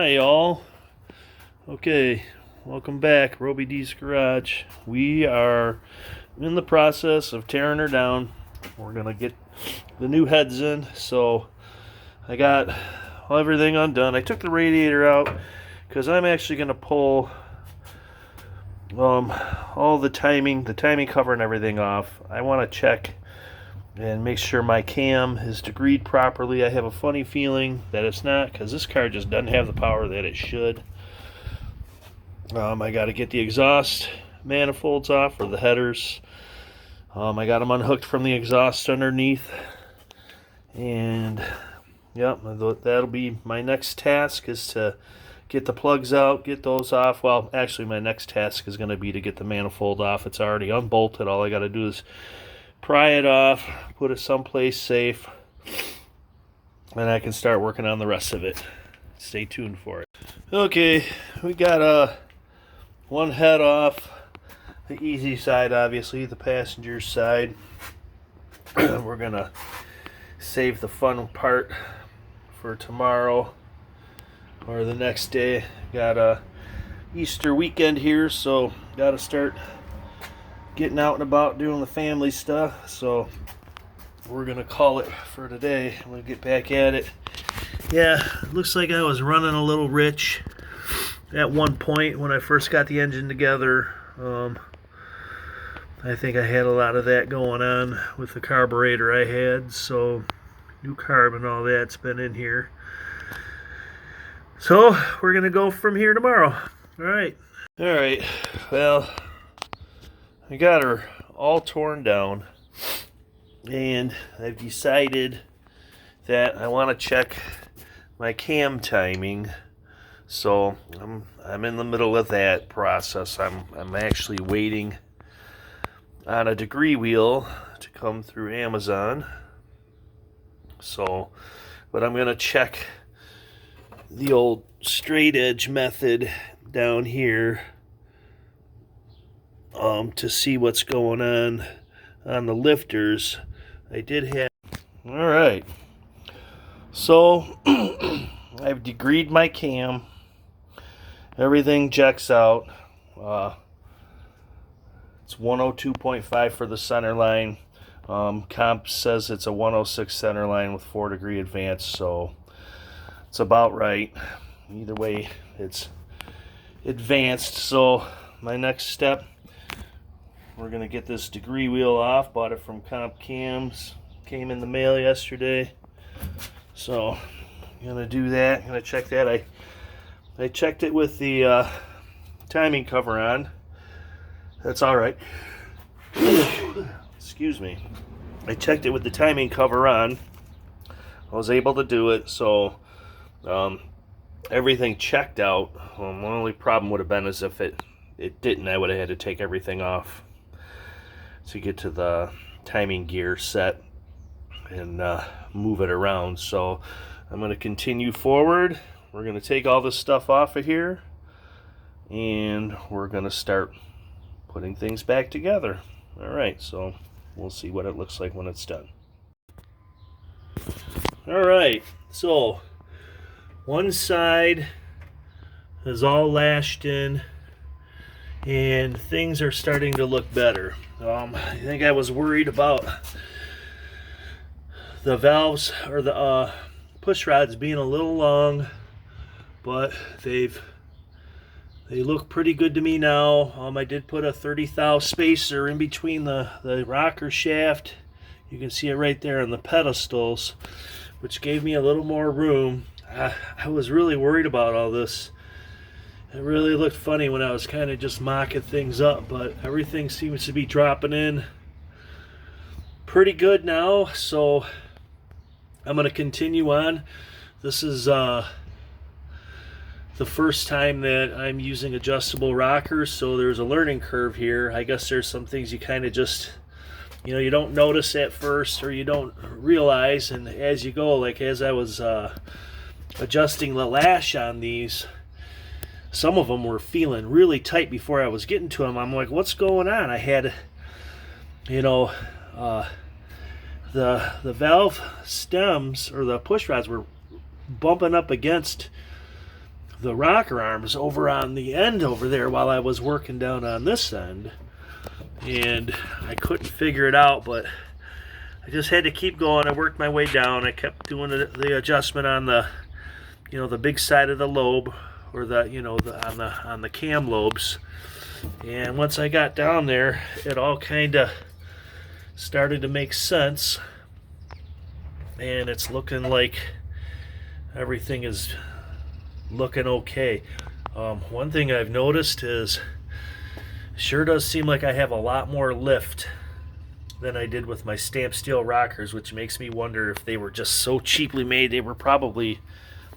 Hi y'all. Okay, welcome back, Roby D's Garage. We are in the process of tearing her down. We're gonna get the new heads in, so I got everything undone. I took the radiator out because I'm actually gonna pull all the timing cover and everything off. I want to check and make sure my cam is degreed properly. I have a funny feeling that it's not, because this car just doesn't have the power that it should. I got to get the exhaust manifolds off, or the headers. I got them unhooked from the exhaust underneath, and yep, that'll be my next task, is to get the plugs out, get those off. Well, actually my next task is going to be to get the manifold off. It's already unbolted. All I got to do is pry it off, put it someplace safe, and I can start working on the rest of it. Stay tuned for it. Okay, we got one head off, the easy side, obviously, the passenger side. We're gonna save the fun part for tomorrow or the next day. Got a Easter weekend here, so gotta start getting out and about doing the family stuff. So we're gonna call it for today. I'm gonna get back at it. Yeah, it looks like I was running a little rich at one point when I first got the engine together. I think I had a lot of that going on with the carburetor I had, so new carb and all that's been in here. So we're gonna go from here tomorrow. All right, well, I got her all torn down, and I've decided that I want to check my cam timing. So I'm in the middle of that process. I'm actually waiting on a degree wheel to come through Amazon. So, but I'm gonna check the old straight edge method down here to see what's going on the lifters. I did have... Alright, so I've degreed my cam. Everything checks out. It's 102.5 for the center line. Comp says it's a 106 center line with 4-degree advance, so it's about right. Either way, it's advanced. So my next step, we're gonna get this degree wheel off. Bought it from Comp Cams. Came in the mail yesterday. So I'm gonna do that. I'm gonna check that. I checked it with the timing cover on. That's all right. Excuse me. I checked it with the timing cover on. I was able to do it. So everything checked out. The only problem would have been is if it didn't, I would have had to take everything off to get to the timing gear set and move it around. So I'm going to continue forward. We're going to take all this stuff off of here, and we're going to start putting things back together. Alright, so we'll see what it looks like when it's done. Alright, so one side is all lashed in, and things are starting to look better. I think I was worried about the valves, or the push rods, being a little long, but they look pretty good to me now. I did put a 30 thou spacer in between the rocker shaft. You can see it right there on the pedestals, which gave me a little more room. I was really worried about all this. It really looked funny when I was kind of just mocking things up, but everything seems to be dropping in pretty good now. So I'm going to continue on. This is the first time that I'm using adjustable rockers, so there's a learning curve here. I guess there's some things you kind of just, you don't notice at first, or you don't realize, and as you go, like as I was adjusting the lash on these, some of them were feeling really tight before I was getting to them. I'm like, what's going on? I had, the valve stems, or the push rods, were bumping up against the rocker arms over on the end over there while I was working down on this end, and I couldn't figure it out, but I just had to keep going. I worked my way down. I kept doing the adjustment on the, you know, the big side of the lobe, or the, you know, on the cam lobes. And once I got down there, it all kind of started to make sense, and it's looking like everything is looking okay. One thing I've noticed is, sure does seem like I have a lot more lift than I did with my stamped steel rockers, which makes me wonder if they were just so cheaply made. They were probably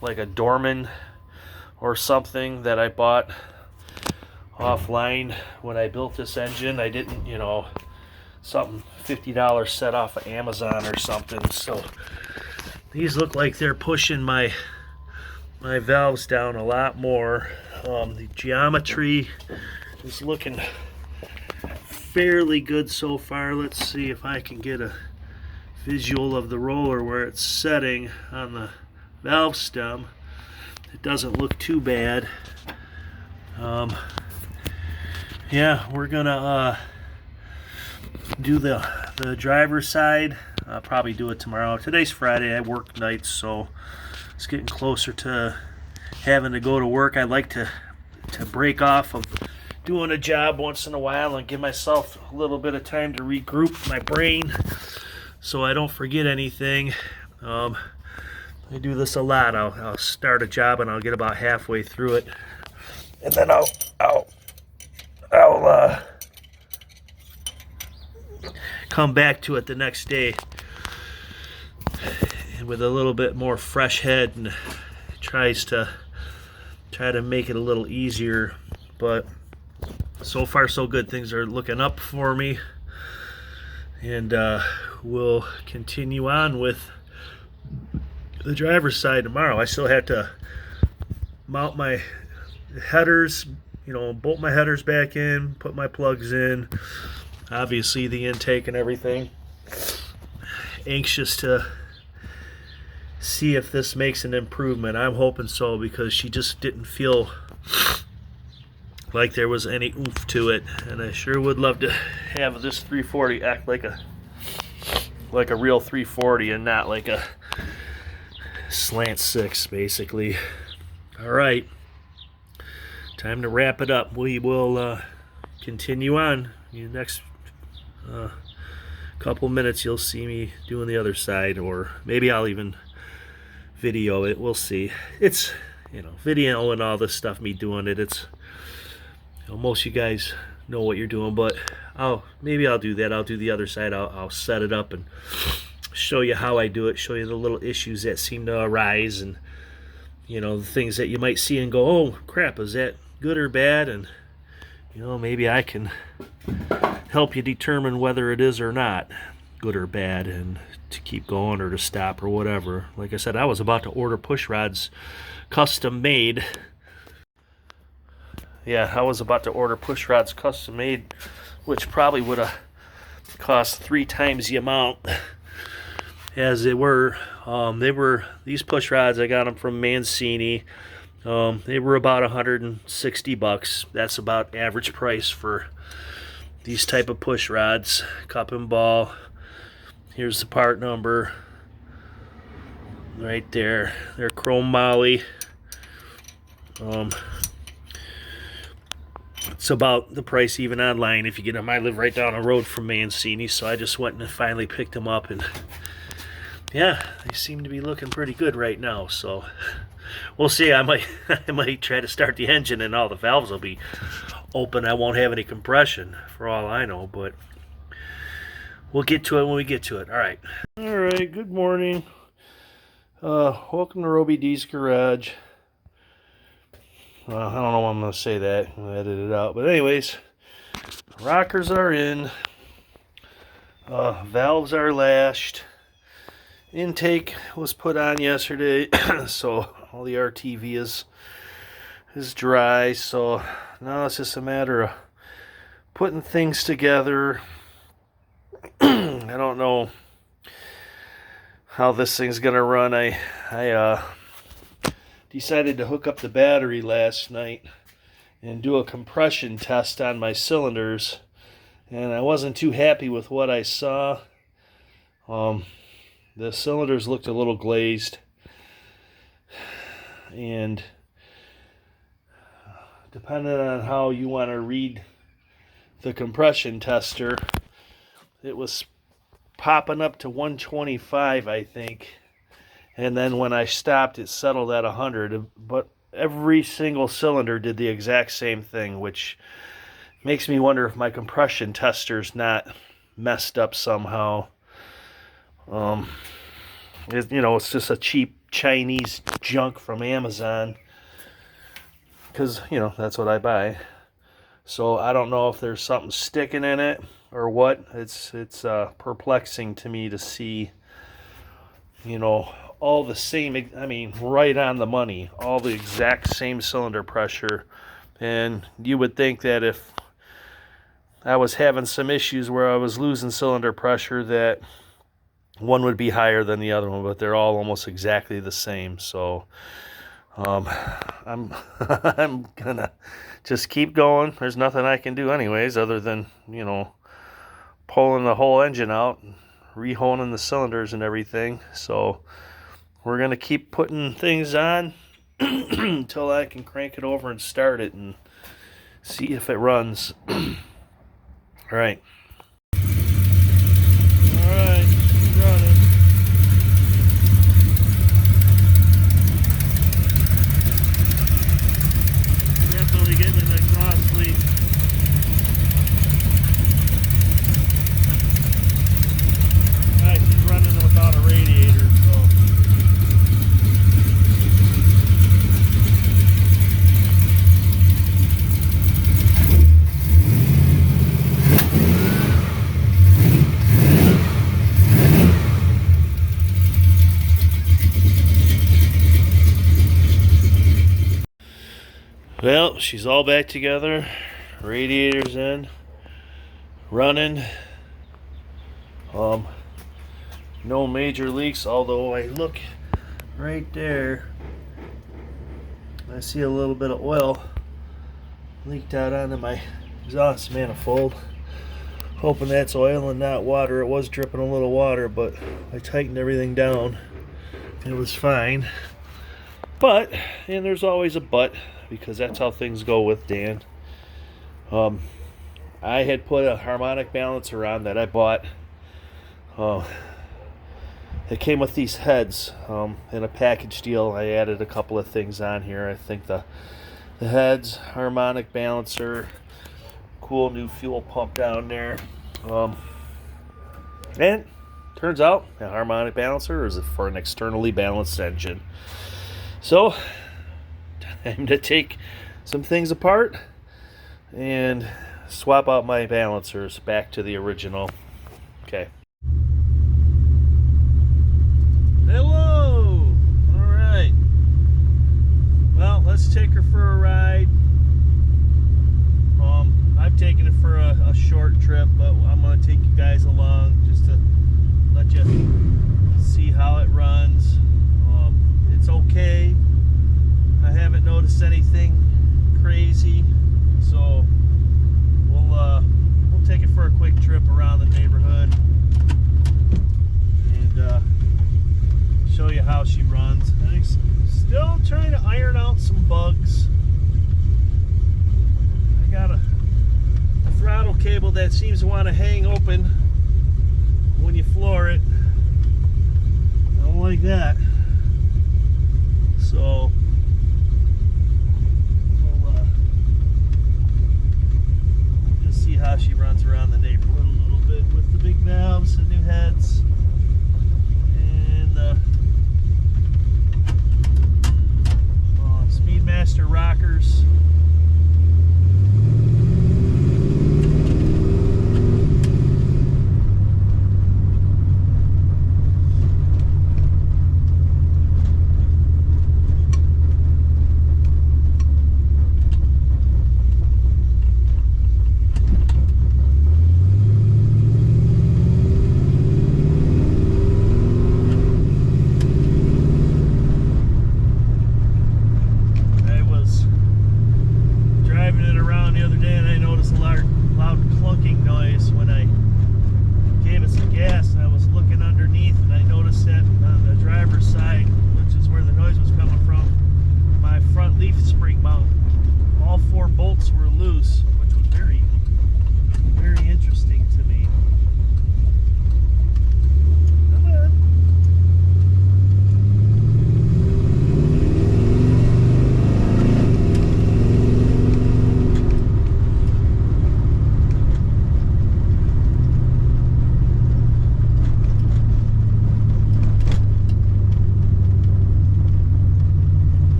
like a Dorman or something that I bought offline when I built this engine. I didn't, you know, something $50 set off of Amazon or something. So these look like they're pushing my valves down a lot more. The geometry is looking fairly good so far. Let's see if I can get a visual of the roller where it's setting on the valve stem. It doesn't look too bad. Yeah, we're gonna do the driver's side. I'll probably do it tomorrow. Today's Friday. I work nights, so it's getting closer to having to go to work. I like to break off of doing a job once in a while and give myself a little bit of time to regroup my brain so I don't forget anything. I do this a lot. I'll start a job and I'll get about halfway through it, and then I'll come back to it the next day with a little bit more fresh head, and try to make it a little easier. But so far so good. Things are looking up for me, and we'll continue on with the driver's side tomorrow. I still have to mount my headers, you know, bolt my headers back in, put my plugs in, obviously the intake and everything. Anxious to see if this makes an improvement. I'm hoping so, because she just didn't feel like there was any oomph to it, and I sure would love to have this 340 act like a real 340 and not like a slant 6, basically. All right, time to wrap it up. We will continue on. In the next couple minutes you'll see me doing the other side, or maybe I'll even video it. We'll see. It's, you know, video and all this stuff, me doing it, it's, you know, most of you guys know what you're doing, but maybe I'll do that. I'll do the other side. I'll set it up and show you how I do it, show you the little issues that seem to arise, and, you know, the things that you might see and go, oh crap, is that good or bad? And, you know, maybe I can help you determine whether it is or not good or bad, and to keep going or to stop or whatever. Like I said, I was about to order push rods custom made. Yeah, I was about to order push rods custom made, which probably would have cost 3 times the amount as they were. These push rods, I got them from Mancini. They were about $160. That's about average price for these type of push rods. Cup and ball. Here's the part number right there. They're chrome moly. It's about the price even online if you get them. I live right down the road from Mancini, so I just went and finally picked them up, and yeah, they seem to be looking pretty good right now. So we'll see. I might try to start the engine and all the valves will be open. I won't have any compression for all I know, but we'll get to it when we get to it. All right, good morning. Welcome to Roby D's Garage. Well, I don't know why I'm going to say that. I'll edit it out. But anyways, rockers are in. Valves are lashed. Intake was put on yesterday, so all the RTV is dry. So now it's just a matter of putting things together. I don't know how this thing's going to run. I decided to hook up the battery last night and do a compression test on my cylinders, and I wasn't too happy with what I saw. The cylinders looked a little glazed, and depending on how you want to read the compression tester, it was popping up to 125, I think, and then when I stopped it settled at 100. But every single cylinder did the exact same thing, which makes me wonder if my compression tester's not messed up somehow. It's just a cheap Chinese junk from Amazon, because that's what I buy. So I don't know if there's something sticking in it or what. It's perplexing to me to see, all the same, right on the money, all the exact same cylinder pressure. And you would think that if I was having some issues where I was losing cylinder pressure, that one would be higher than the other one, but they're all almost exactly the same. So I'm gonna just keep going. There's nothing I can do anyways other than, pulling the whole engine out and rehoning the cylinders and everything. So we're gonna keep putting things on until I can crank it over and start it and see if it runs. All right. Running. Definitely getting an exhaust leak. Alright, she's running without a radiator, so. Well, she's all back together. Radiator's in. Running. No major leaks, although I look right there. I see a little bit of oil leaked out onto my exhaust manifold. Hoping that's oil and not water. It was dripping a little water, but I tightened everything down. It was fine. But, and there's always a but, because that's how things go with Dan. I had put a harmonic balancer on that I bought. It came with these heads in a package deal. I added a couple of things on here. I think the heads, harmonic balancer, cool new fuel pump down there. And turns out a harmonic balancer is for an externally balanced engine. So time to take some things apart and swap out my balancers back to the original. Okay. Hello! Alright. Well, let's take her for a ride. I've taken it for a short trip, but I'm going to take you guys along just to let you see how it runs. It's okay. I haven't noticed anything crazy, so we'll take it for a quick trip around the neighborhood and show you how she runs. I'm still trying to iron out some bugs. I got a throttle cable that seems to want to hang open when you floor it. I don't like that. So we'll just see how she runs around the neighborhood a little bit with the big valves and new heads and the Speedmaster rockers.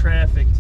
traffic